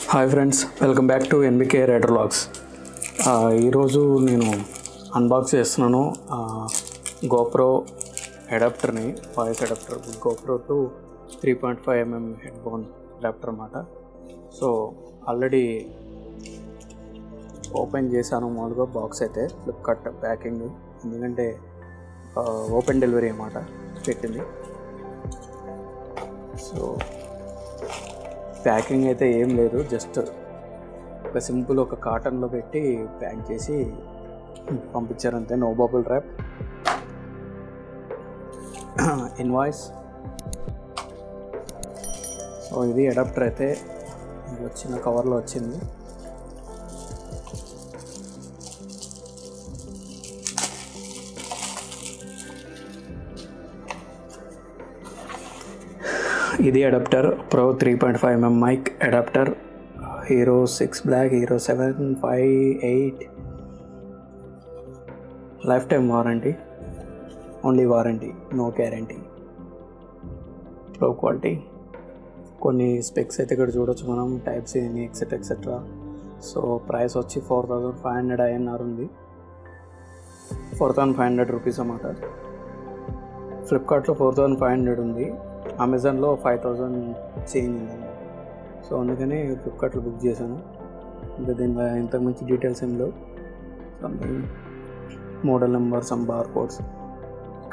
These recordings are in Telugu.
Hi friends, welcome back to NBK rider vlogs. ఈరోజు నేను అన్బాక్స్ చేస్తున్నాను గోప్రో అడాప్టర్ని, voice adapter GoPro to 3.5mm headphone adapter అన్నమాట. సో ఆల్రెడీ ఓపెన్ చేశాను మామూలుగా బాక్స్ అయితే, ఫ్లిప్కార్ట్ ప్యాకింగ్, ఎందుకంటే ఓపెన్ డెలివరీ అన్నమాట పెట్టింది. సో ప్యాకింగ్ అయితే ఏం లేదు, జస్ట్ ఒక సింపుల్ ఒక కాటన్లో పెట్టి ప్యాక్ చేసి పంపించారు అంతే. No bubble wrap, invoice. So ఇది అడాప్టర్ అయితే వచ్చిన కవర్లో వచ్చింది. ఇది adapter pro 3.5mm mic adapter, Hero 6 black, Hero 7, 5, 8. Lifetime warranty, only warranty, no guarantee. Pro quality. కొన్ని స్పెక్స్ అయితే ఇక్కడ చూడొచ్చు మనం, type C, etcetera etcetera. So price వచ్చి 4500 INR ఉంది, 4500 రూపీస్ అన్నమాట. ఫ్లిప్కార్ట్లో 4500 ఉంది, అమెజాన్లో 5000 చేంజ్ ఉందండి. సో అందుకని ఫ్లిప్కార్ట్లో బుక్ చేశాను. ఇంకా దీని ఇంతకు మంచి డీటెయిల్స్ ఏం లేవు. Something model number, some bar codes,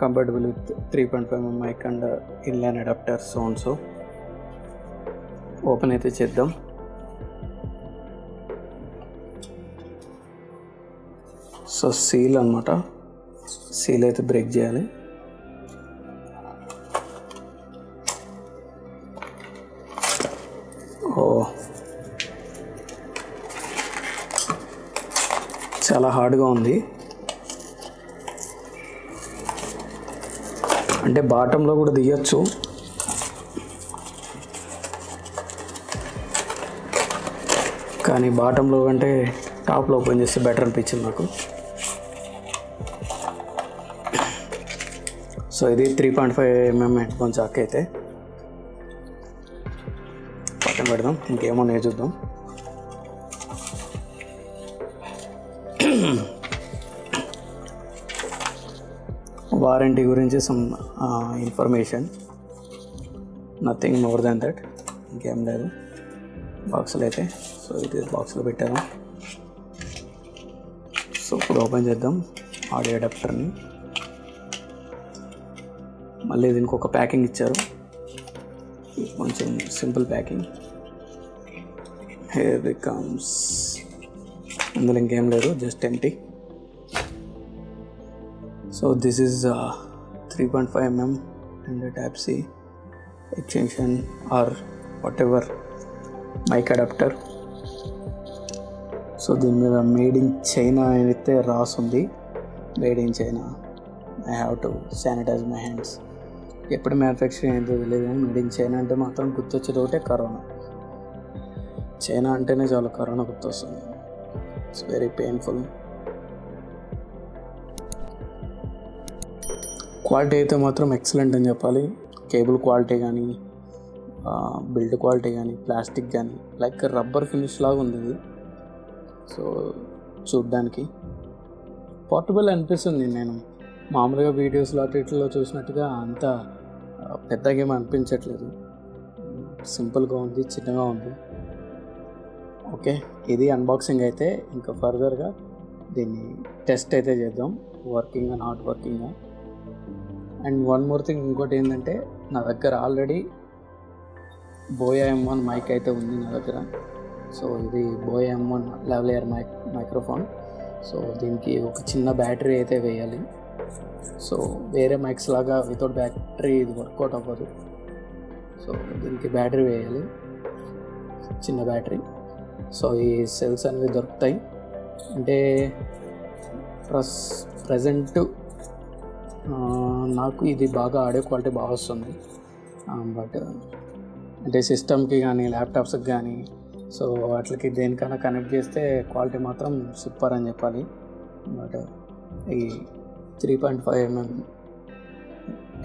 compatible with 3.5mm mic and inline adapter, so open అయితే చేద్దాం. సో సీల్ అన్నమాట, సీల్ అయితే బ్రేక్ చేయాలి. చాలా హార్డ్గా ఉంది, అంటే బాటంలో కూడా తీయచ్చు, కానీ బాటంలో కంటే టాప్లో ఓపెన్ చేస్తే బెటర్ అనిపించింది నాకు. సో ఇది 3.5mm హెడ్ ఫోన్ జాక్ అయితే పక్కన పెడదాం, ఇంకేమో నేను చూద్దాం. వారంటీ గురించి some information, nothing more than that, ఇంకేం లేదు బాక్స్లో అయితే. సో ఇది బాక్స్లో పెట్టాను. సో ఇప్పుడు ఓపెన్ చేద్దాం ఆడియో అడాప్టర్ని. మళ్ళీ దీనికి ఒక ప్యాకింగ్ ఇచ్చారు, కొంచెం simple packing. Here it comes. అందులో ఇంకేం లేదు, just empty. So this is 3.5mm and type C extension or whatever mic adapter. So దీని మీద మేడ్ ఇన్ చైనా అయితే రాసుంది. Made in China. I have to sanitize my hands. ఎప్పుడు మ్యానుఫ్యాక్చరింగ్ అయితే తెలియదు, కానీ మేడ్ ఇన్ చైనా అంటే మాత్రం గుర్తొచ్చేది ఒకటే కరోనా. చైనా అంటేనే చాలా కరోనా గుర్తొస్తుంది. It's very painful. క్వాలిటీ అయితే మాత్రం ఎక్సలెంట్ అని చెప్పాలి. కేబుల్ క్వాలిటీ కానీ, బిల్డ్ క్వాలిటీ కానీ, ప్లాస్టిక్ కానీ, లైక్ రబ్బర్ ఫినిష్ లాగా ఉంది ఇది. సో చూడ్డానికి పోర్టబుల్ అనిపిస్తుంది. నేను మామూలుగా వీడియోస్లో అట్లా చూసినట్టుగా అంత పెద్దగా ఏమీ అనిపించట్లేదు. సింపుల్గా ఉంది, చిన్నగా ఉంది. ఓకే, ఇది అన్బాక్సింగ్ అయితే. ఇంకా ఫర్దర్గా దీన్ని టెస్ట్ అయితే చేద్దాం, working not working. And one more thing, ఇంకోటి ఏంటంటే, నా దగ్గర ఆల్రెడీ బోయా M1 మైక్ అయితే ఉంది నా దగ్గర. సో ఇది బోయా M1 లావలియర్ మైక్రోఫోన్. సో దీనికి ఒక చిన్న బ్యాటరీ అయితే వేయాలి. సో వేరే మైక్స్ లాగా వితౌట్ బ్యాటరీ ఇది వర్కౌట్ అవ్వదు. సో దీనికి బ్యాటరీ వేయాలి, చిన్న బ్యాటరీ. సో ఈ సెల్స్ అనేవి దొరుకుతాయి. అంటే ప్రజెంట్ నాకు ఇది బాగా ఆడియో క్వాలిటీ బాగా వస్తుంది. బట్ అంటే సిస్టమ్కి కానీ, ల్యాప్టాప్స్కి కానీ, సో వాటికి దేనికైనా కనెక్ట్ చేస్తే క్వాలిటీ మాత్రం సూపర్ అని చెప్పాలి. బట్ ఈ 3.5mm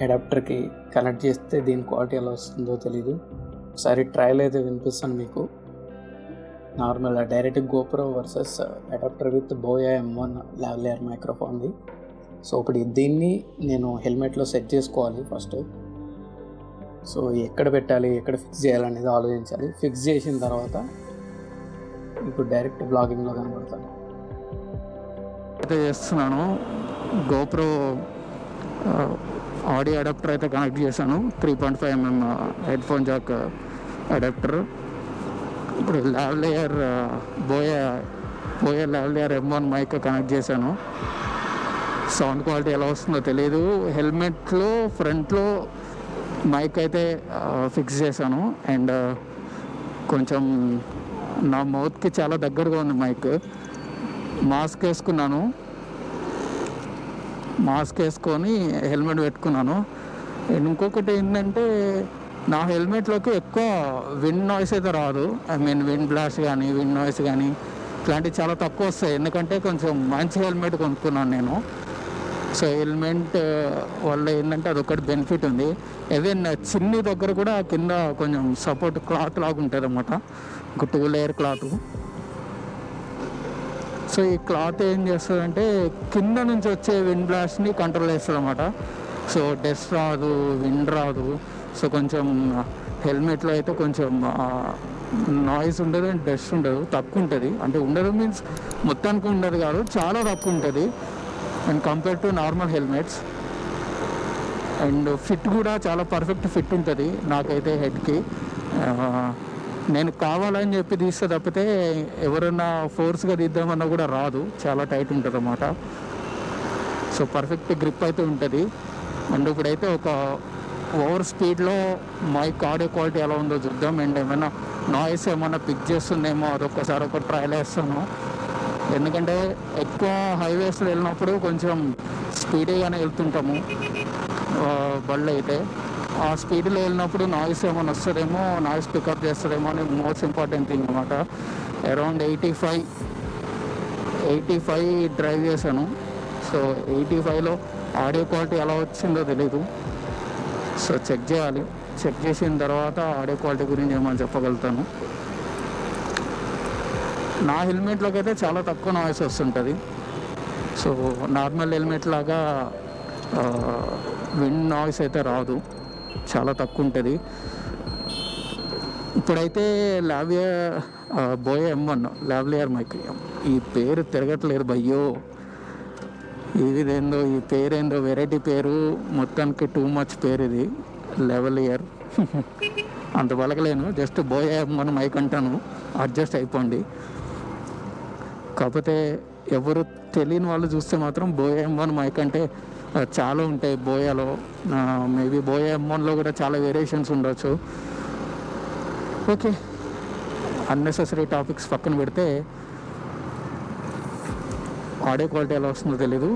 అడాప్టర్కి కనెక్ట్ చేస్తే దీని క్వాలిటీ ఎలా వస్తుందో తెలీదు. ఒకసారి ట్రయల్ అయితే వినిపిస్తాను మీకు. Normal direct GoPro versus adapter with Boya M1 lavalier మైక్రోఫోన్ది. సో ఇప్పుడు దీన్ని నేను హెల్మెట్లో సెట్ చేసుకోవాలి ఫస్ట్. సో ఎక్కడ పెట్టాలి, ఎక్కడ ఫిక్స్ చేయాలనేది ఆలోచించాలి. ఫిక్స్ చేసిన తర్వాత ఇప్పుడు డైరెక్ట్ బ్లాగింగ్లో కనబడతాను. అయితే చేస్తున్నాను. గోప్రో ఆడియో అడాప్టర్ అయితే కనెక్ట్ చేశాను. 3.5mm head phone Jack adapter. ఇప్పుడు లావ్లియర్ బోయా లావ్లియర్ M1 మైక్ కనెక్ట్ చేశాను. సౌండ్ క్వాలిటీ ఎలా వస్తుందో తెలియదు. హెల్మెట్లో ఫ్రంట్లో మైక్ అయితే ఫిక్స్ చేశాను. అండ్ కొంచెం నా మౌత్కి చాలా దగ్గరగా ఉంది మైక్. మాస్క్ వేసుకున్నాను. మాస్క్ వేసుకొని హెల్మెట్ పెట్టుకున్నాను. ఇంకొకటి ఏంటంటే నా హెల్మెట్లోకి ఎక్కువ విండ్ నాయిస్ అయితే రాదు. విండ్ బ్లాస్ట్ కానీ విండ్ నాయిస్ కానీ ఇట్లాంటివి చాలా తక్కువ వస్తాయి. ఎందుకంటే కొంచెం మంచి హెల్మెట్ కొనుక్కున్నాను నేను. సో హెల్మెట్ వల్ల ఏంటంటే అదొకటి బెనిఫిట్ ఉంది. ఈవెన్ చిన్ని దగ్గర కూడా కింద కొంచెం సపోర్ట్ క్లాత్ లాగా ఉంటుంది అన్నమాట, ఒక 2 లేయర్ క్లాత్. సో ఈ క్లాత్ ఏం చేస్తుందంటే కింద నుంచి వచ్చే విండ్ బ్లాస్ట్ని కంట్రోల్ చేస్తుంది అన్నమాట. సో డస్ట్ రాదు, విండ్ రాదు. సో కొంచెం హెల్మెట్లో అయితే కొంచెం నాయిస్ ఉండదు అండ్ డస్ట్ ఉండదు, తక్కువ ఉంటుంది. అంటే ఉండదు మీన్స్ మొత్తానికి ఉండదు కాదు, చాలా తక్కువ ఉంటుంది and compare to normal helmets. And fit కూడా చాలా పర్ఫెక్ట్ ఫిట్ ఉంటుంది నాకైతే హెడ్కి. నేను కావాలని చెప్పి తీస్తే తప్పితే ఎవరైనా ఫోర్స్గా తీద్దామన్నా కూడా రాదు, చాలా టైట్ ఉంటుంది అన్నమాట. సో పర్ఫెక్ట్ గ్రిప్ అయితే ఉంటుంది. అండ్ ఇప్పుడైతే ఒక ఓవర్ స్పీడ్లో మైక్ ఆడియో క్వాలిటీ ఎలా ఉందో చూద్దాం. అండ్ ఏమైనా నాయిస్ ఏమైనా పిక్ చేస్తుందేమో అదొక్కసారి ఒక ట్రయల్ వేస్తాను. ఎందుకంటే ఎక్కువ హైవేస్లో వెళ్ళినప్పుడు కొంచెం స్పీడ్గానే వెళ్తుంటాము బళ్ళు అయితే. ఆ స్పీడ్లో వెళ్ళినప్పుడు నాయిస్ ఏమైనా వస్తుందేమో, నాయిస్ పికప్ చేస్తుందేమో అని మోస్ట్ ఇంపార్టెంట్ థింగ్ అనమాట. అరౌండ్ 85 డ్రైవ్ చేశాను. సో 85లో ఆడియో క్వాలిటీ ఎలా వచ్చిందో తెలీదు. సో చెక్ చేయాలి. చెక్ చేసిన తర్వాత ఆడియో క్వాలిటీ గురించి ఏమైనా చెప్పగలుగుతాను. నా హెల్మెట్లోకి అయితే చాలా తక్కువ నాయిస్ వస్తుంటుంది. సో నార్మల్ హెల్మెట్ లాగా విండ్ నాయిస్ అయితే రాదు, చాలా తక్కువ ఉంటుంది. ఇప్పుడైతే బోయా M1 లావ్లియర్ మైక్, ఈ పేరు తిరగట్లేదు భయ్యో. ఇదేందో ఈ పేరేందో వెరైటీ పేరు, మొత్తానికి టూ మచ్ పేరు ఇది. లావ్లియర్ అంత బలకలేను, జస్ట్ బోయా M1 మైక్ అంటాను, అడ్జస్ట్ అయిపోండి. కాకపోతే ఎవరు తెలియని వాళ్ళు చూస్తే మాత్రం బోయా M1 మైక్ అంటే చాలా ఉంటాయి బోయాలో. మేబీ బోయా M1లో కూడా చాలా వేరియేషన్స్ ఉండొచ్చు. ఓకే, అన్నెసెసరీ టాపిక్స్ పక్కన పెడితే ఆడియో క్వాలిటీ ఎలా వస్తుందో తెలీదు,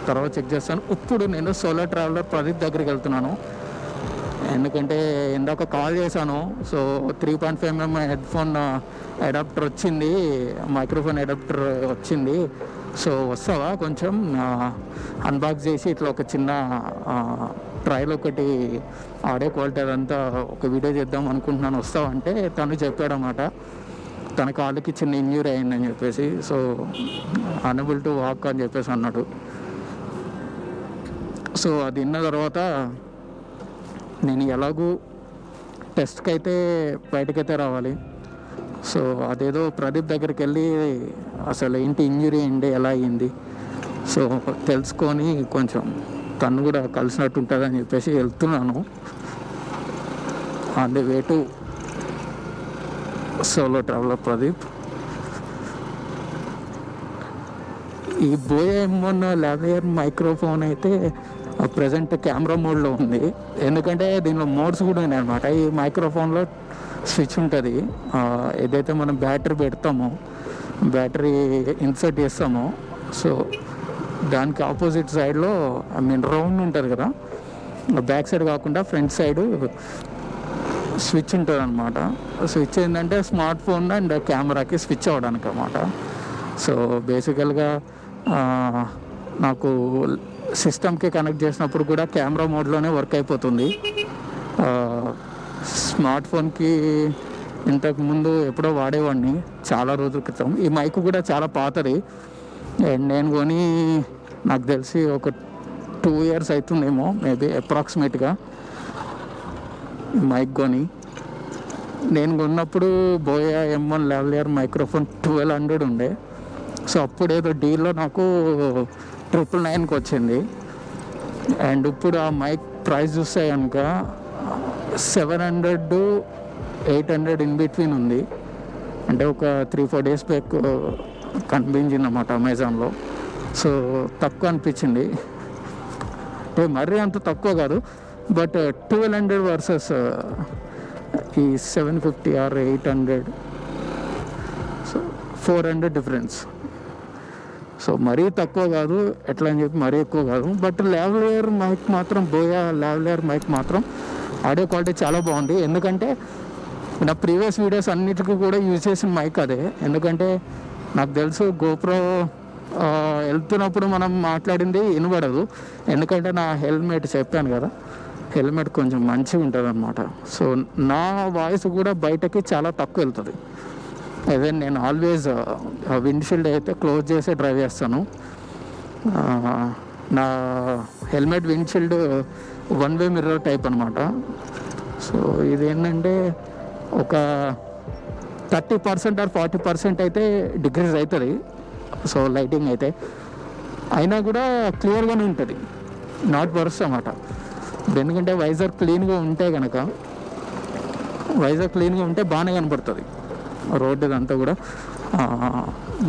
తర్వాత చెక్ చేస్తాను. ఇప్పుడు నేను సోలో ట్రావెలర్ ప్రదీప్ దగ్గరికి వెళ్తున్నాను. ఎందుకంటే ఇందాక కాల్ చేశాను. So 3.5mm headphone adapter వచ్చింది, మైక్రోఫోన్ అడాప్టర్ వచ్చింది. సో వస్తావా, కొంచెం అన్బాక్స్ చేసి ఇట్లా ఒక చిన్న ట్రయల్ ఒకటి ఆడియో క్వాలిటీ అదంతా ఒక వీడియో చేద్దాం అనుకుంటున్నాను, వస్తావా అంటే తను చెప్పాడన్నమాట తన కాళ్ళకి చిన్న ఇంజ్యూరీ అయిందని చెప్పేసి. సో అనబుల్ టు వాక్ అని చెప్పేసి అన్నాడు. సో అది విన్న తర్వాత నేను ఎలాగూ టెస్ట్కి అయితే బయటకైతే రావాలి. సో అదేదో ప్రదీప్ దగ్గరికి వెళ్ళి అసలు ఏంటి ఇంజురీ ఏంటి, ఎలా అయ్యింది, సో తెలుసుకొని కొంచెం తను కూడా కలిసినట్టు ఉంటుందని చెప్పేసి వెళ్తున్నాను. On the way to solo traveller Pradeep. ఈ బోయా M1 లావ్లియర్ మైక్రోఫోన్ అయితే ప్రజెంట్ కెమెరా మోడ్లో ఉంది. ఎందుకంటే దీనిలో మోడ్స్ కూడా ఉన్నాయి అన్నమాట. ఈ మైక్రోఫోన్లో స్విచ్ ఉంటుంది, ఏదైతే మనం బ్యాటరీ పెడతామో, బ్యాటరీ ఇన్సర్ట్ చేస్తామో, సో దానికి ఆపోజిట్ సైడ్లో రౌండ్ ఉంటుంది కదా, బ్యాక్ సైడ్ కాకుండా ఫ్రంట్ సైడ్ స్విచ్ ఉంటుంది అనమాట. స్విచ్ ఏంటంటే స్మార్ట్ ఫోన్ అండ్ కెమెరాకి స్విచ్ అవ్వడానికి అనమాట. సో బేసికల్గా నాకు సిస్టమ్కి కనెక్ట్ చేసినప్పుడు కూడా కెమెరా మోడ్లోనే వర్క్ అయిపోతుంది. స్మార్ట్ ఫోన్కి ఇంతకుముందు ఎప్పుడో వాడేవాడిని చాలా రోజుల క్రితం. ఈ మైక్ కూడా చాలా పాతది, అండ్ నేను కొని నాకు తెలిసి ఒక 2 years అవుతుందేమో మేబీ అప్రాక్సిమేట్గా మైక్ కొని. నేను కొన్నప్పుడు బోయా M1 లావలియర్ మైక్రోఫోన్ 1200 ఉండే. సో అప్పుడు ఏదో డీల్లో నాకు 999కి వచ్చింది. అండ్ ఇప్పుడు ఆ మైక్ ప్రైస్ చూస్తే కనుక 700 to 800 ఇన్ బిట్వీన్ ఉంది. అంటే ఒక 3-4 days బ్యాక్ కనిపించింది అన్నమాట అమెజాన్లో. సో తక్కువ అనిపించింది, అంటే మరీ అంత తక్కువ కాదు, బట్ 1200 వర్సెస్ ఈ 750 or 800, సో 400 డిఫరెన్స్. సో మరీ తక్కువ కాదు, ఎట్లా అని చెప్పి మరీ ఎక్కువ కాదు. బట్ లావలియర్ మైక్ మాత్రం, బోయా లావలియర్ మైక్ మాత్రం ఆడియో క్వాలిటీ చాలా బాగుంది. ఎందుకంటే నా ప్రీవియస్ వీడియోస్ అన్నిటికీ కూడా యూజ్ చేసిన మైక్ అదే. ఎందుకంటే నాకు తెలుసు గోప్రో వెళ్తున్నప్పుడు మనం మాట్లాడింది వినబడదు, ఎందుకంటే నా హెల్మెట్ చెప్పాను కదా, హెల్మెట్ కొంచెం మంచిగా ఉంటుంది అనమాట. సో నా వాయిస్ కూడా బయటకి చాలా తక్కువ వెళ్తుంది. అదే నేను ఆల్వేస్ విండ్షీల్డ్ అయితే క్లోజ్ చేసి డ్రైవ్ చేస్తాను. నా helmet windshield 1-way mirror type అనమాట. సో ఇదేంటంటే ఒక 30% or 40% అయితే డిక్రీజ్ అవుతుంది. సో లైటింగ్ అయితే అయినా కూడా క్లియర్గానే ఉంటుంది, నాట్ వర్స్ అన్నమాట. ఎందుకంటే వైజర్ క్లీన్గా ఉంటే కనుక, వైజర్ క్లీన్గా ఉంటే బాగానే కనపడుతుంది రోడ్డు ఇదంతా కూడా.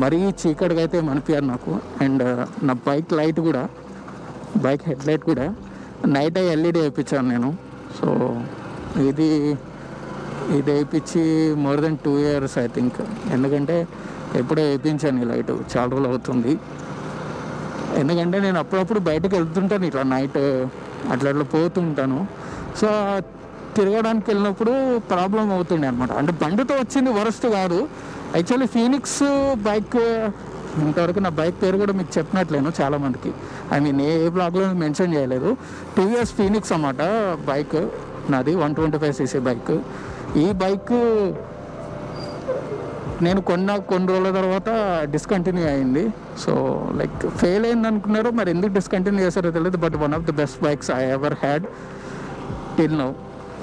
మరీ చీకటిగా అయితే అనిపించారు నాకు. అండ్ నా బైక్ లైట్ కూడా, బైక్ హెడ్ లైట్ కూడా నైట్ LED వేయించాను నేను. సో ఇది వేయించి more than 2 years I think. ఎందుకంటే ఎప్పుడో వేయించాను ఈ లైట్, చాలా రోజులు అవుతుంది. ఎందుకంటే నేను అప్పుడప్పుడు బయటకు వెళ్తుంటాను ఇట్లా నైట్, అట్లా పోతుంటాను. సో తిరగడానికి వెళ్ళినప్పుడు ప్రాబ్లం అవుతుండే అనమాట. అంటే బండితో వచ్చింది వరస్ట్ కాదు, యాక్చువల్లీ ఫీనిక్స్ బైక్. ఇంతవరకు నా బైక్ పేరు కూడా మీకు చెప్పినట్లేను చాలామందికి, ఐ మీన్ ఏ బ్లాగ్లో మెన్షన్ చేయలేదు. TVS ఫీనిక్స్ అన్నమాట బైక్ నాది, 125cc బైక్. ఈ బైక్ నేను కొన్ని రోజుల తర్వాత డిస్కంటిన్యూ అయింది. సో లైక్ ఫెయిల్ అయింది అనుకున్నారు, మరి ఎందుకు డిస్కంటిన్యూ చేశారో తెలియదు. But one of the best bikes I ever had till now.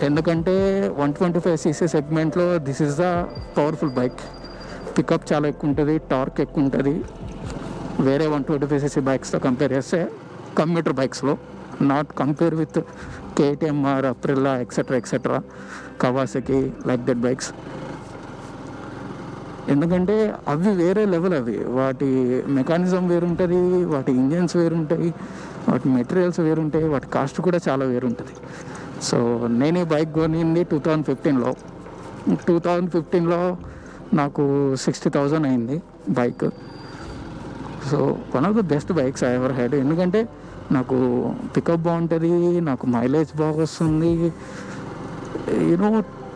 ఎందుకంటే 125cc సెగ్మెంట్లో this is the powerful bike. Pickup చాలా ఎక్కువ ఉంటుంది, టార్క్ ఎక్కువ ఉంటుంది వేరే 125cc బైక్స్తో కంపేర్ చేస్తే, కమ్యూటర్ బైక్స్లో. Not compare with KTM or Aprilia etcetera Kawasaki like that bikes. ఎందుకంటే అవి వేరే లెవెల్, అవి వాటి మెకానిజం వేరుంటుంది, వాటి ఇంజన్స్ వేరుంటాయి, వాటి మెటీరియల్స్ వేరుంటాయి, వాటి కాస్ట్ కూడా చాలా వేరుంటుంది. సో నేను ఈ బైక్ కొనింది 2015లో. 2015లో నాకు 60,000 అయింది bike. So one of the best bikes I ever had. ఎందుకంటే నాకు పికప్ బాగుంటుంది, నాకు మైలేజ్ బాగా వస్తుంది. You know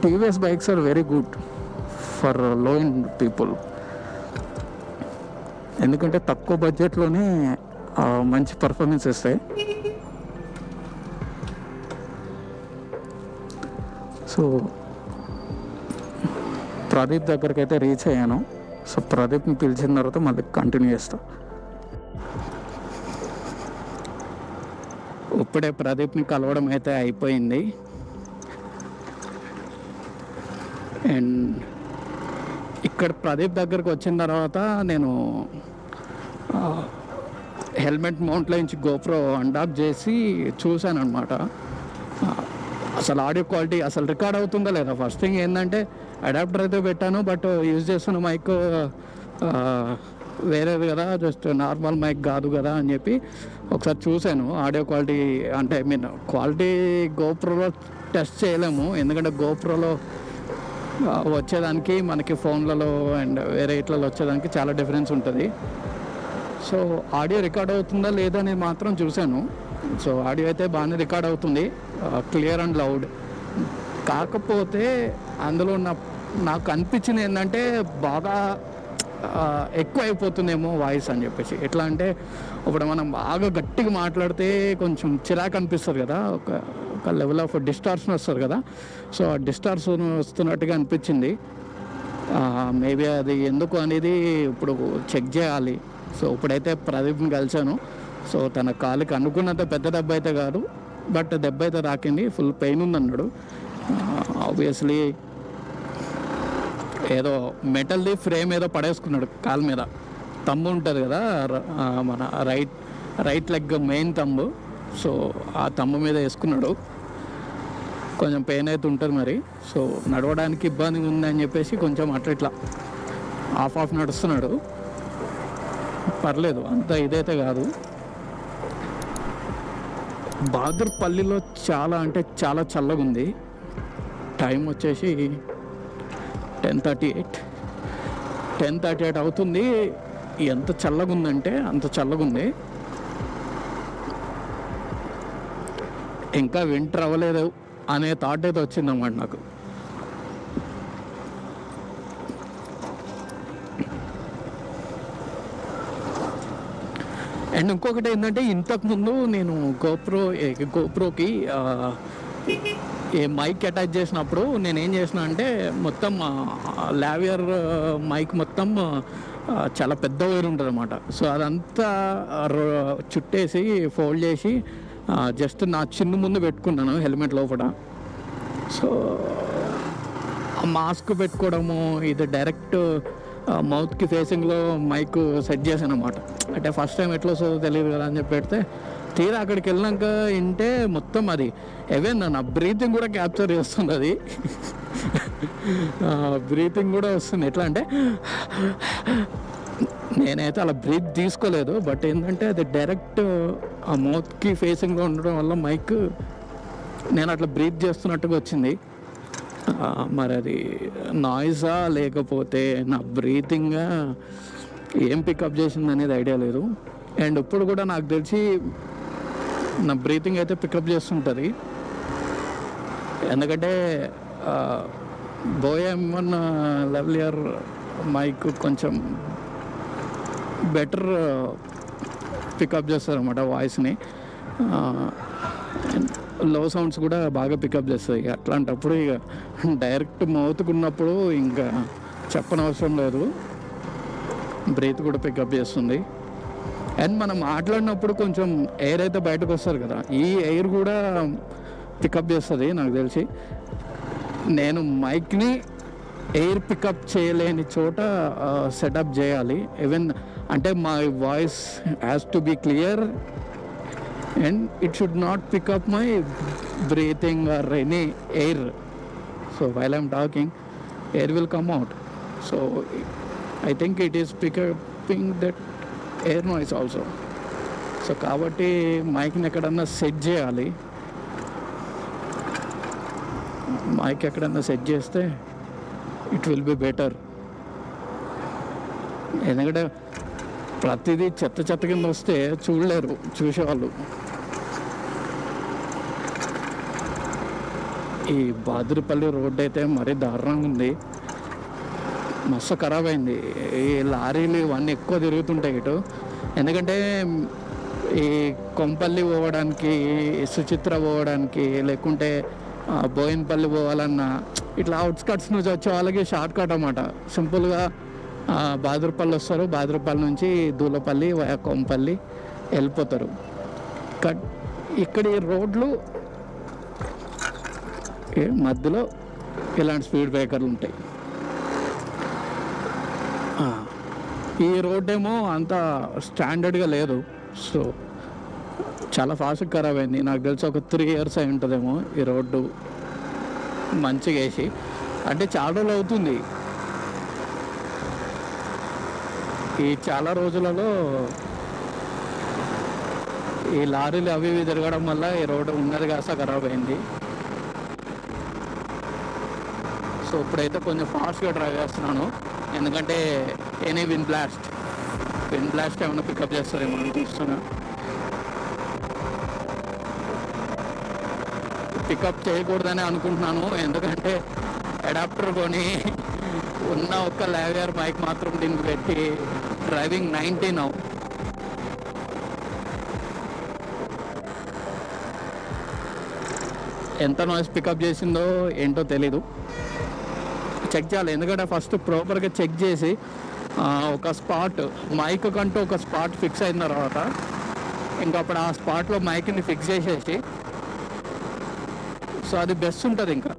TVS bikes are very good for low end people. ఎందుకంటే తక్కువ బడ్జెట్లోనే మంచి పర్ఫార్మెన్స్ ఇస్తాయి. సో ప్రదీప్ దగ్గరికి అయితే రీచ్ అయ్యాను. సో ప్రదీప్ని పిలిచిన తర్వాత మళ్ళీ కంటిన్యూ చేస్తాను. ఇప్పుడే ప్రదీప్ని కలవడం అయితే అయిపోయింది. అండ్ ఇక్కడ ప్రదీప్ దగ్గరకు వచ్చిన తర్వాత నేను హెల్మెట్ మౌంట్లో నుంచి గోప్రో అన్డాక్ చేసి చూశాను అనమాట. అసలు ఆడియో క్వాలిటీ అసలు రికార్డ్ అవుతుందా లేదా. ఫస్ట్ థింగ్ ఏంటంటే అడాప్టర్ అయితే పెట్టాను, బట్ యూజ్ చేస్తున్న మైక్ వేరేది కదా, జస్ట్ నార్మల్ మైక్ కాదు కదా అని చెప్పి ఒకసారి చూశాను ఆడియో క్వాలిటీ. అంటే ఐ మీన్ క్వాలిటీ గోప్రోలో టెస్ట్ చేయలేము, ఎందుకంటే గోప్రోలో వచ్చేదానికి మనకి ఫోన్లలో అండ్ వేరే ఇట్లలో వచ్చేదానికి చాలా డిఫరెన్స్ ఉంటుంది. సో ఆడియో రికార్డ్ అవుతుందా లేదా అనేది మాత్రం చూశాను. సో ఆడియో అయితే బాగానే రికార్డ్ అవుతుంది, క్లియర్ అండ్ లౌడ్. కాకపోతే అందులో నాకు అనిపించింది ఏంటంటే బాగా ఎక్కువ అయిపోతుందేమో వాయిస్ అని చెప్పేసి. ఎట్లా అంటే ఇప్పుడు మనం బాగా గట్టిగా మాట్లాడితే కొంచెం చిరాకు అనిపిస్తుంది కదా, ఒక ఒక లెవెల్ ఆఫ్ డిస్టార్షన్ వస్తుంది కదా, సో ఆ డిస్టార్షన్ వస్తున్నట్టుగా అనిపించింది. మేబీ అది ఎందుకు అనేది ఇప్పుడు చెక్ చేయాలి. సో ఇప్పుడైతే ప్రదీప్ని కలిశాను. సో తన కాలుకి అనుకున్నంత పెద్ద దెబ్బ అయితే కాదు, బట్ దెబ్బ అయితే తాకింది, ఫుల్ పెయిన్ ఉందన్నాడు. ఆబ్వియస్లీ ఏదో మెటల్ది ఫ్రేమ్ ఏదో పడేసుకున్నాడు కాలు మీద. తమ్ము ఉంటుంది కదా మన రైట్ లెగ్ మెయిన్ తమ్ము, సో ఆ తమ్ము మీద వేసుకున్నాడు. కొంచెం పెయిన్ అయితే ఉంటుంది మరి. సో నడవడానికి ఇబ్బంది ఉందని చెప్పేసి కొంచెం అట్లా ఇట్లా హాఫ్ నడుస్తున్నాడు. పర్లేదు, అంత ఇదైతే కాదు. బాదుర్పల్లిలో చాలా అంటే చాలా చల్లగా ఉంది. టైం వచ్చేసి 10:38 అవుతుంది. ఎంత చల్లగా ఉందంటే అంత చల్లగా ఉంది. ఇంకా వింటర్ అవ్వలేదు అనే థాట్ అయితే వచ్చిందన్నమాట నాకు. అండ్ ఇంకొకటి ఏంటంటే, ఇంతకుముందు నేను గోప్రోకి ఏ మైక్ అటాచ్ చేసినప్పుడు నేనేం చేసిన అంటే, మొత్తం లావియర్ మైక్ మొత్తం చాలా పెద్ద వైర్ ఉంటుంది అన్నమాట. సో అదంతా చుట్టేసి ఫోల్డ్ చేసి జస్ట్ నా చిన్న ముందు పెట్టుకున్నాను హెల్మెట్ లోపల. సో మాస్క్ పెట్టుకోవడము, ఇది డైరెక్ట్ మౌత్కి ఫేసింగ్లో మైక్ సెట్ చేశాను అనమాట. అంటే ఫస్ట్ టైం ఎట్లా వస్తుందో తెలియదు కదా అని చెప్పి పెడితే, తీరా అక్కడికి వెళ్ళినాక వింటే మొత్తం అది ఎవెన్ నా బ్రీతింగ్ కూడా క్యాప్చర్ చేస్తుంది. అది బ్రీతింగ్ కూడా వస్తుంది. ఎట్లా అంటే నేనైతే అలా బ్రీత్ తీసుకోలేదు, బట్ ఏంటంటే అది డైరెక్ట్ ఆ మౌత్కి ఫేసింగ్లో ఉండడం వల్ల మైక్ నేను అట్లా బ్రీత్ చేస్తున్నట్టుగా వచ్చింది. మరి అది నాయిసా లేకపోతే నా బ్రీతింగ్గా ఏం పికప్ చేసింది అనేది ఐడియా లేదు. అండ్ ఇప్పుడు కూడా నాకు తెలిసి నా బ్రీతింగ్ అయితే పికప్ చేస్తుంటుంది. ఎందుకంటే బోయే M1 లెవెలియర్ మైక్ కొంచెం బెటర్ పికప్ చేస్తారు అన్నమాట వాయిస్ని. లో సౌండ్స్ కూడా బాగా పికప్ చేస్తాయి. అట్లాంటప్పుడు ఇక డైరెక్ట్ మౌత్కున్నప్పుడు ఇంకా చెప్పనవసరం లేదు, బ్రీత్ కూడా పికప్ చేస్తుంది. అండ్ మనం మాట్లాడినప్పుడు కొంచెం ఎయిర్ అయితే బయటకు వస్తారు కదా, ఈ ఎయిర్ కూడా పికప్ చేస్తుంది నాకు తెలిసి. నేను మైక్ని ఎయిర్ పికప్ చేయలేని చోట సెటప్ చేయాలి. ఈవెన్ అంటే my voice has to be clear and it should not pick up my breathing or any air. So while I'm talking, air will come out. So I think it is picking that air noise also. So కాబట్టి మైక్ని ఎక్కడన్నా సెట్ చేయాలి. మైక్ ఎక్కడన్నా సెట్ చేస్తే ఇట్ విల్ బి బెటర్. ఎందుకంటే ప్రతిదీ చెత్త కింద వస్తే చూడలేరు చూసేవాళ్ళు. ఈ బాదుర్పల్లి రోడ్డు అయితే మరీ దారుణంగా ఉంది, మస్తు ఖరాబ్ అయింది. ఈ లారీలు ఇవన్నీ ఎక్కువ తిరుగుతుంటాయి ఇటు. ఎందుకంటే ఈ కొంపల్లి పోవడానికి, సుచిత్ర పోవడానికి, లేకుంటే బోయిన్పల్లి పోవాలన్నా ఇట్లా అవుట్స్కట్స్ నుంచి వచ్చే వాళ్ళకి షార్ట్ కట్ అన్నమాట. సింపుల్గా బాదుర్పల్లి వస్తారు, బాదుర్పల్లి నుంచి దూలపల్లి కొంపల్లి వెళ్ళిపోతారు. ఇక్కడ ఈ రోడ్లు మధ్యలో ఇలాంటి స్పీడ్ బ్రేకర్లు ఉంటాయి. ఈ రోడ్ ఏమో అంత స్టాండర్డ్గా లేదు, సో చాలా ఫాస్ట్గా ఖరాబ్ అయింది. నాకు తెలిసి ఒక 3 years అయి ఉంటుందేమో ఈ రోడ్డు మంచిగా వేసి. అంటే చాలా రోజులు అవుతుంది. ఈ చాలా రోజులలో ఈ లారీలు అవి ఇవి తిరగడం వల్ల ఈ రోడ్డు ఉన్నది కాస్త ఖరాబ్ అయింది. సో ఇప్పుడైతే కొంచెం ఫాస్ట్గా డ్రైవ్ చేస్తున్నాను, ఎందుకంటే ఎనీ విండ్ బ్లాస్ట్ ఏమైనా పికప్ చేస్తారేమో అని చూస్తున్నా. పికప్ చేయకూడదని అనుకుంటున్నాను, ఎందుకంటే అడాప్టర్ కొని ఉన్న ఒక్క లావియర్ మైక్ మాత్రం దీనికి పెట్టి డ్రైవింగ్ 90 నౌ. ఎంత నాయిస్ పికప్ చేసిందో ఏంటో తెలీదు. చెక్ చేయాలి, ఎందుకంటే ఫస్ట్ ప్రాపర్గా చెక్ చేసి ఒక స్పాట్ మైక్ కంటూ ఒక స్పాట్ ఫిక్స్ అయిన తర్వాత ఇంకా అప్పుడు ఆ స్పాట్లో మైక్ని ఫిక్స్ చేసేసి, సో అది బెస్ట్ ఉంటుంది. ఇంకా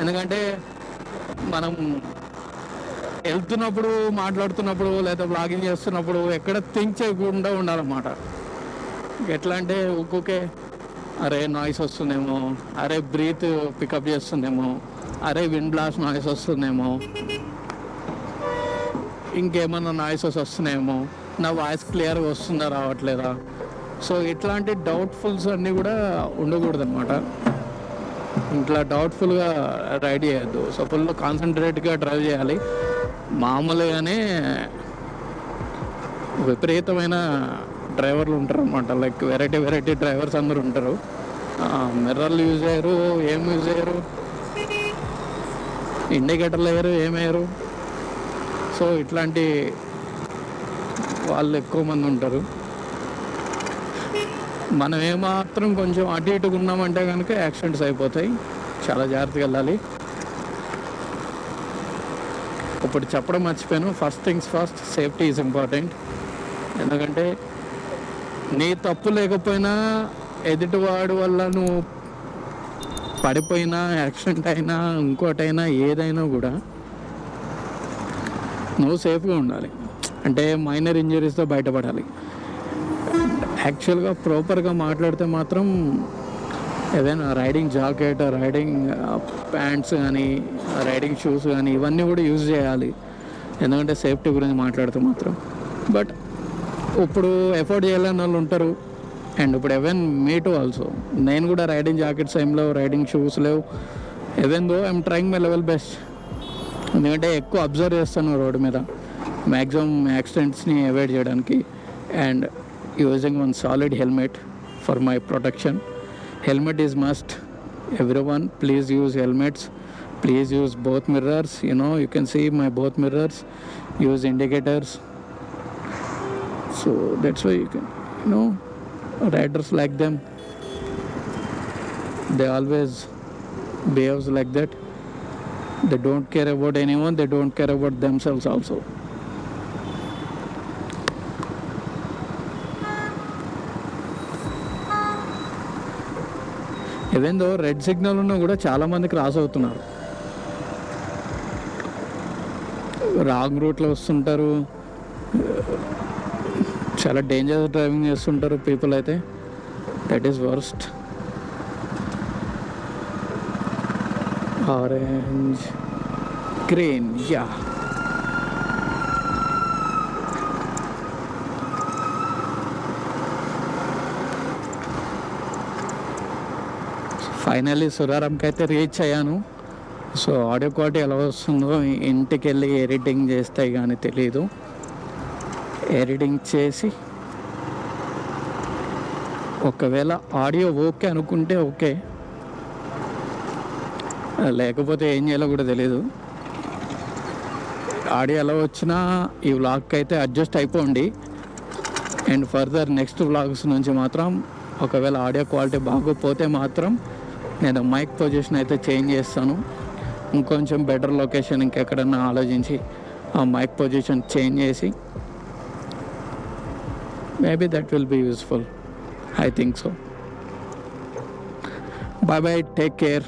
ఎందుకంటే మనం వెళ్తున్నప్పుడు, మాట్లాడుతున్నప్పుడు, లేదా బ్లాగింగ్ చేస్తున్నప్పుడు ఎక్కడ థింక్ చేయకుండా ఉండాలన్నమాట. ఎట్లా అంటే ఒక్కొక్కే అరే నాయిస్ వస్తుందేమో, అరే బ్రీత్ పికప్ చేస్తుందేమో, అరే విండ్ బ్లాస్ట్ నాయిస్ వస్తుందేమో, ఇంకేమన్నా నాయిసెస్ వస్తున్నాయేమో, నా వాయిస్ క్లియర్గా వస్తుందా రావట్లేదా. సో ఇట్లాంటి డౌట్ఫుల్స్ అన్నీ కూడా ఉండకూడదు అనమాట. ఇట్లా డౌట్ఫుల్గా రైడ్ చేయొద్దు. సో ఫుల్ కాన్సన్ట్రేట్గా డ్రైవ్ చేయాలి. మామూలుగానే విపరీతమైన డ్రైవర్లు ఉంటారు అనమాట. లైక్ వెరైటీ డ్రైవర్స్ అందరూ ఉంటారు. మిర్రర్లు యూజ్ అయ్యారు, ఏం యూజ్ అయ్యారు, ఇండికేటర్లు వేయరు, ఏమయ్యారు. సో ఇట్లాంటి వాళ్ళు ఎక్కువ మంది ఉంటారు. మనం ఏమాత్రం కొంచెం అటు ఇటుగా ఉన్నామంటే కనుక యాక్సిడెంట్స్ అయిపోతాయి. చాలా జాగ్రత్తగా వెళ్ళాలి. ఇప్పుడు చెప్పడం మర్చిపోయాను, first things first, safety is important. ఎందుకంటే నీ తప్పు లేకపోయినా ఎదుటివాడు వల్ల నువ్వు పడిపోయినా, యాక్సిడెంట్ అయినా, ఇంకోటైనా, ఏదైనా కూడా నువ్వు సేఫ్గా ఉండాలి. అంటే మైనర్ ఇంజరీస్తో బయటపడాలి. యాక్చువల్గా ప్రాపర్గా మాట్లాడితే మాత్రం ఏదైనా రైడింగ్ జాకెట్, రైడింగ్ ప్యాంట్స్ కానీ, రైడింగ్ షూస్ కానీ ఇవన్నీ కూడా యూజ్ చేయాలి. ఎందుకంటే సేఫ్టీ గురించి మాట్లాడితే మాత్రం. బట్ ఇప్పుడు ఎఫోర్డ్ చేయాలని వాళ్ళు ఉంటారు. అండ్ ఇప్పుడు ఎవెన్ మీ టు ఆల్సో, నేను కూడా రైడింగ్ జాకెట్స్ ఏం లేవు, రైడింగ్ షూస్ లేవు. Even though I'm trying my level best. ఎందుకంటే ఎక్కువ అబ్జర్వ్ చేస్తాను రోడ్డు మీద, మ్యాక్సిమం యాక్సిడెంట్స్ని అవాయిడ్ చేయడానికి. And using one solid helmet for my protection. Helmet is must. Everyone, please use helmets. Please use both mirrors. You can see my both mirrors. Use indicators. So that's why you can, riders like them. They always behaves like that. They don't care about anyone. They don't care about themselves also. Even though red signal ఉన్నా కూడా చాలామంది క్రాస్ అవుతున్నారు. రాంగ్ రూట్లో వస్తుంటారు, చాలా డేంజరస్ డ్రైవింగ్ చేస్తుంటారు పీపుల్ అయితే. That is worst. Orange green, yeah. Finally సురారంకి అయితే రీచ్ అయ్యాను. సో ఆడియో క్వాలిటీ ఎలా వస్తుందో ఇంటికి వెళ్ళి ఎడిటింగ్ చేస్తే కానీ తెలీదు. ఎడిటింగ్ చేసి ఒకవేళ ఆడియో ఓకే అనుకుంటే ఓకే, లేకపోతే ఏం చేయాలో కూడా తెలీదు. ఆడియో ఎలా వచ్చినా ఈ వ్లాగ్కి అయితే అడ్జస్ట్ అయిపోండి. అండ్ ఫర్దర్ నెక్స్ట్ వ్లాగ్స్ నుంచి మాత్రం ఒకవేళ ఆడియో క్వాలిటీ బాగోపోతే మాత్రం నేను మైక్ పొజిషన్ అయితే చేంజ్ చేస్తాను. ఇంకొంచెం బెటర్ లొకేషన్ ఇంకెక్కడన్నా ఆలోచించి ఆ మైక్ పొజిషన్ చేంజ్ చేసి maybe that will be useful. I think so. Bye bye, take care.